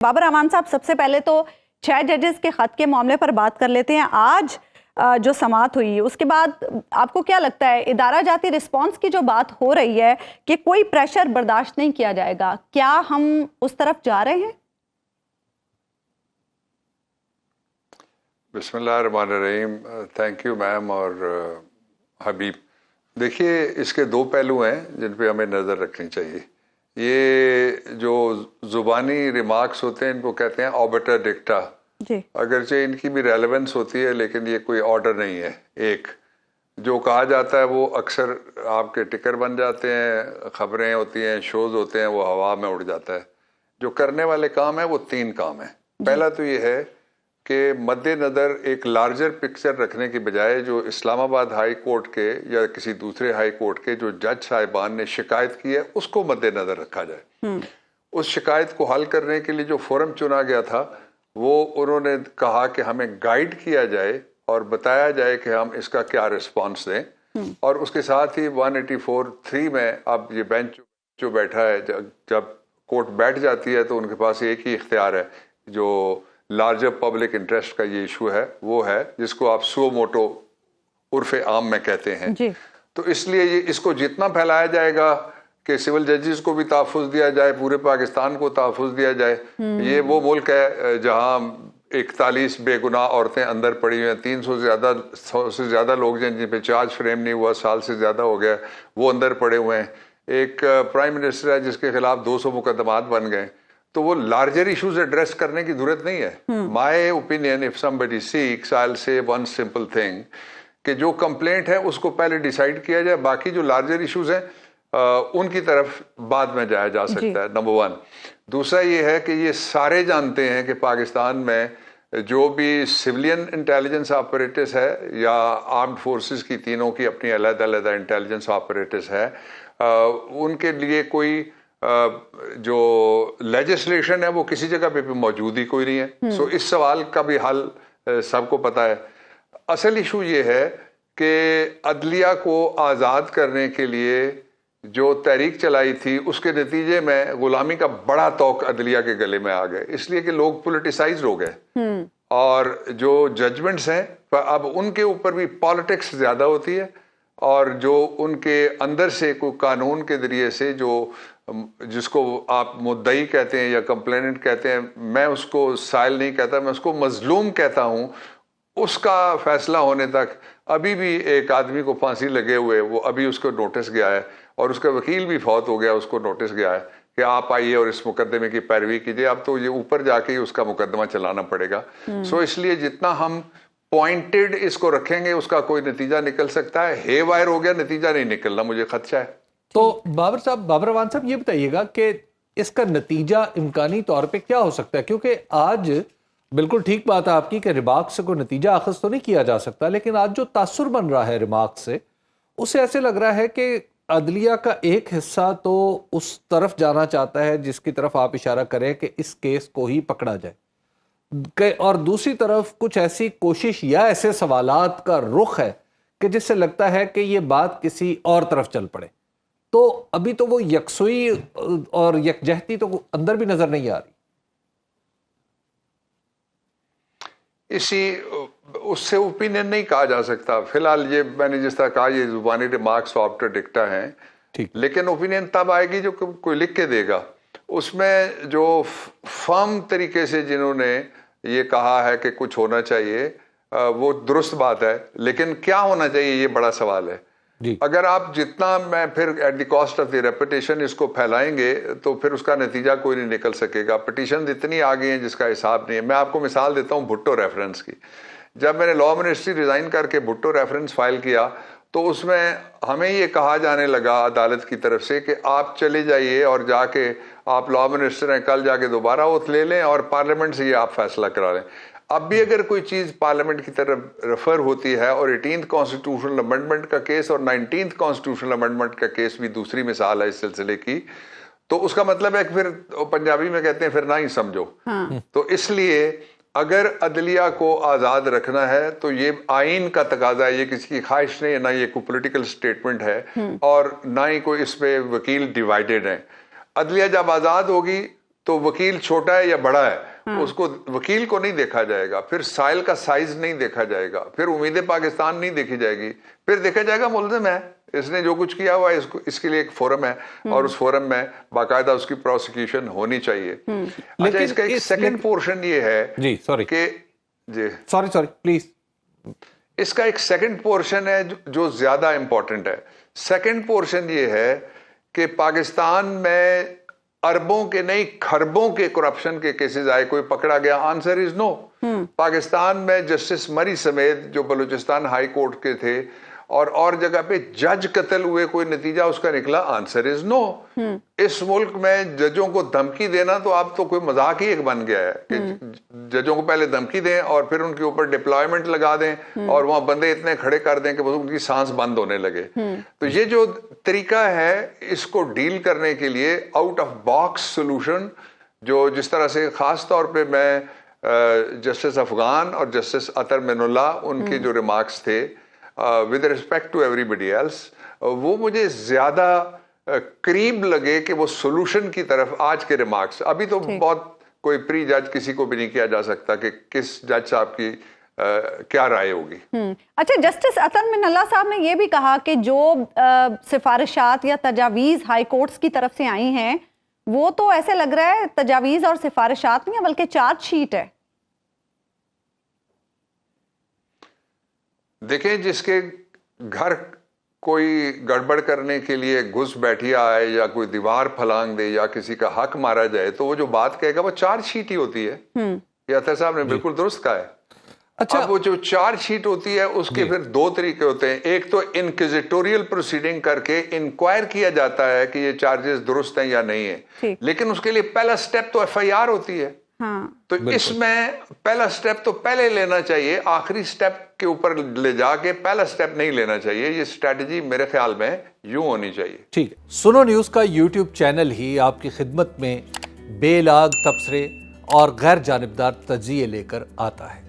बाबर अमान साहब, सबसे पहले तो 6 जजेस के खत के मामले पर बात कर लेते हैं। आज जो समाअत हुई उसके बाद आपको क्या लगता है, इदारा जाती रिस्पांस की जो बात हो रही है कि कोई प्रेशर बर्दाश्त नहीं किया जाएगा, क्या हम उस तरफ जा रहे हैं? बिस्मिल्लाहिर्रहमानिर्रहीम। थैंक यू मैम और हबीब। देखिए, इसके दो पहलू हैं जिन पे हमें नज़र रखनी चाहिए। ये जो ज़ुबानी रिमार्क्स होते हैं इनको कहते हैं ऑबिटर डिक्टा। अगरचे इनकी भी रेलेवेंस होती है लेकिन ये कोई ऑर्डर नहीं है। एक जो कहा जाता है वो अक्सर आपके टिकर बन जाते हैं, खबरें होती हैं, शोज होते हैं, वो हवा में उड़ जाता है। जो करने वाले काम है वो 3 काम है। पहला तो ये है कि मद्देनज़र एक लार्जर पिक्चर रखने की बजाय जो इस्लामाबाद हाई कोर्ट के या किसी दूसरे हाई कोर्ट के जो जज साहिबान ने शिकायत की है उसको मद्देनज़र रखा जाए। उस शिकायत को हल करने के लिए जो फोरम चुना गया था वो उन्होंने कहा कि हमें गाइड किया जाए और बताया जाए कि हम इसका क्या रिस्पांस दें। और उसके साथ ही 184(3) में अब ये बेंच जो बैठा है, जब कोर्ट बैठ जाती है तो उनके पास एक ही इख्तियार है, जो लार्जर पब्लिक इंटरेस्ट का ये इशू है वो है जिसको आप सुओ मोटो उर्फे आम में कहते हैं जी। तो इसलिए ये इसको जितना फैलाया जाएगा कि सिविल जजेस को भी तहफ़्फ़ुज़ दिया जाए, पूरे पाकिस्तान को तहफ़्फ़ुज़ दिया जाए। ये वो मुल्क है जहाँ 41 बेगुनाह औरतें अंदर पड़ी हुई हैं, 300 से ज़्यादा लोग हैं जिन पे चार्ज फ्रेम नहीं हुआ, साल से ज़्यादा हो गया, वो अंदर पड़े हुए हैं। एक प्राइम मिनिस्टर है जिसके खिलाफ 200 मुकदमात बन गए। तो वो लार्जर इश्यूज एड्रेस करने की जरूरत नहीं है। My opinion, if somebody seeks, I will say one simple thing कि जो कंप्लेंट है उसको पहले डिसाइड किया जाए, बाकी जो लार्जर इश्यूज हैं उनकी तरफ बाद में जाया जा सकता है। नंबर 1। दूसरा ये है कि ये सारे जानते हैं कि पाकिस्तान में जो भी सिविलियन इंटेलिजेंस ऑपरेटर्स है या आर्म्ड फोर्सेस की तीनों की अपनी अलग-अलग इंटेलिजेंस ऑपरेटर्स है, उनके लिए कोई जो लेजिस्लेशन है वो किसी जगह पे भी मौजूद ही कोई नहीं है। सो इस सवाल का भी हल सबको पता है। असल इशू ये है कि अदलिया को आज़ाद करने के लिए जो तहरीक चलाई थी उसके नतीजे में गुलामी का बड़ा तौक अदलिया के गले में आ गए, इसलिए कि लोग पोलिटिसाइज हो गए और जो जजमेंट्स हैं अब उनके ऊपर भी पॉलिटिक्स ज़्यादा होती है और जो उनके अंदर से कोई कानून के जरिए से जो जिसको आप मुद्दई कहते हैं या कंप्लेनेंट कहते हैं, मैं उसको साइल नहीं कहता, मैं उसको मजलूम कहता हूं, उसका फैसला होने तक अभी भी एक आदमी को फांसी लगे हुए वो अभी उसको नोटिस गया है और उसका वकील भी फौत हो गया, उसको नोटिस गया है कि आप आइए और इस मुकदमे की पैरवी कीजिए। अब तो ये ऊपर जाके ही उसका मुकदमा चलाना पड़ेगा। सो इसलिए जितना हम पॉइंटेड इसको रखेंगे उसका कोई नतीजा निकल सकता है। हे वायर हो गया, नतीजा नहीं निकलना, मुझे खदशा है। तो बाबर अमान साहब ये बताइएगा कि इसका नतीजा इम्कानी तौर पे क्या हो सकता है, क्योंकि आज बिल्कुल ठीक बात है आपकी कि रिमार्क से कोई नतीजा अखज़ तो नहीं किया जा सकता, लेकिन आज जो तासुर बन रहा है रिमार्क से, उससे ऐसे लग रहा है कि अदलिया का एक हिस्सा तो उस तरफ जाना चाहता है जिसकी तरफ आप इशारा करें कि इस केस को ही पकड़ा जाए, और दूसरी तरफ कुछ ऐसी कोशिश या ऐसे सवालात का रुख है कि जिससे लगता है कि ये बात किसी और तरफ चल पड़े। तो अभी तो वो यकसुई और यकजहती तो अंदर भी नजर नहीं आ रही। इसी उससे ओपिनियन नहीं कहा जा सकता फिलहाल। ये मैंने जिस तरह कहा, ये जुबानी रिमार्क्स ऑब्टर डिक्टा हैं, ठीक, लेकिन ओपिनियन तब आएगी जो कोई लिख के देगा। उसमें जो फर्म तरीके से जिन्होंने ये कहा है कि कुछ होना चाहिए, वो दुरुस्त बात है, लेकिन क्या होना चाहिए ये बड़ा सवाल है। अगर आप जितना मैं फिर at the cost of the reputation इसको फैलाएंगे तो फिर उसका नतीजा कोई नहीं निकल सकेगा। पिटीशन इतनी आ गई हैं जिसका हिसाब नहीं है। मैं आपको मिसाल देता हूँ भुट्टो रेफरेंस की। जब मैंने लॉ मिनिस्ट्री रिजाइन करके भुट्टो रेफरेंस फाइल किया तो उसमें हमें ये कहा जाने लगा अदालत की तरफ से कि आप चले जाइए और जाके आप लॉ मिनिस्टर हैं, कल जाके दोबारा ओथ ले लें और पार्लियामेंट से ये आप फैसला करा लें। अब भी अगर कोई चीज पार्लियामेंट की तरफ रेफर होती है और 18th कॉन्स्टिट्यूशनल अमेंडमेंट का केस और 19th कॉन्स्टिट्यूशनल अमेंडमेंट का केस भी दूसरी मिसाल है इस सिलसिले की, तो उसका मतलब है कि फिर पंजाबी में कहते हैं फिर ना ही समझो। तो इसलिए अगर अदलिया को आजाद रखना है तो ये आइन का तकाजा है, ये किसी की ख्वाहिश नहीं है, ना ये कोई पोलिटिकल स्टेटमेंट है और ना ही कोई इस पे वकील डिवाइडेड है। अदलिया जब आजाद होगी तो वकील छोटा है या बड़ा है उसको वकील को नहीं देखा जाएगा, फिर साइल का साइज नहीं देखा जाएगा, फिर उम्मीदें पाकिस्तान नहीं देखी जाएगी, फिर देखा जाएगा मुल्जिम है, इसने जो कुछ किया हुआ है इसके लिए एक फोरम है और उस फोरम में बाकायदा उसकी प्रोसिक्यूशन होनी चाहिए। अच्छा, इसका एक सेकंड पोर्शन ये है जी सॉरी कि जी सॉरी प्लीज, इसका एक सेकंड पोर्शन है जो ज्यादा इंपॉर्टेंट है। सेकंड पोर्शन ये है कि पाकिस्तान में अरबों के नहीं खरबों के करप्शन के केसेस आए, कोई पकड़ा गया? Answer is no. पाकिस्तान में जस्टिस मरी समेत जो बलूचिस्तान हाई कोर्ट के थे और जगह पे जज कत्ल हुए, कोई नतीजा उसका निकला? Answer is no. इस मुल्क में जजों को धमकी देना तो अब तो कोई मजाक ही एक बन गया है कि जजों को पहले धमकी दें और फिर उनके ऊपर डिप्लॉयमेंट लगा दें और वहां बंदे इतने खड़े कर दें कि उनकी सांस बंद होने लगे। तो ये जो तरीका है इसको डील करने के लिए आउट ऑफ बॉक्स सोल्यूशन, जो जिस तरह से खास तौर पे मैं जस्टिस अफगान और जस्टिस अतर मिनुल्लाह उनके जो रिमार्क्स थे with respect to everybody else, वो मुझे ज्यादा करीब लगे कि वो सोल्यूशन की तरफ आज के रिमार्क्स। अभी तो बहुत कोई प्री जज किसी को भी नहीं किया जा सकता कि किस जज साहब की क्या राय होगी। अच्छा, जस्टिस अतर मिनुल्लाह साहब ने यह भी कहा कि जो सिफारिशात या तजावीज़ हाई कोर्ट्स की तरफ से आई हैं वो तो ऐसे लग रहा है तजावीज़ और सिफारिशात नहीं है बल्कि चार्जशीट है। देखें, जिसके घर कोई गड़बड़ करने के लिए घुस बैठिया आए या कोई दीवार फलांग दे या किसी का हक मारा जाए तो वो जो बात कहेगा वो चार्जशीट ही होती है। ये अतर साहब ने बिल्कुल दुरुस्त कहा है। अच्छा, अब वो जो चार्जशीट होती है उसके फिर दो तरीके होते हैं। एक तो इनक्विजिटोरियल प्रोसीडिंग करके इंक्वायर किया जाता है कि ये चार्जेस दुरुस्त हैं या नहीं है, लेकिन उसके लिए पहला स्टेप तो एफआईआर होती है। तो इसमें पहला स्टेप तो पहले लेना चाहिए, आखिरी स्टेप के ऊपर ले जाके पहला स्टेप नहीं लेना चाहिए। ये स्ट्रेटजी मेरे ख्याल में यूं होनी चाहिए। ठीक है, सुनो न्यूज का यूट्यूब चैनल ही आपकी खिदमत में बेलाग तबसरे और गैर जानिबदार तज्जिए लेकर आता है।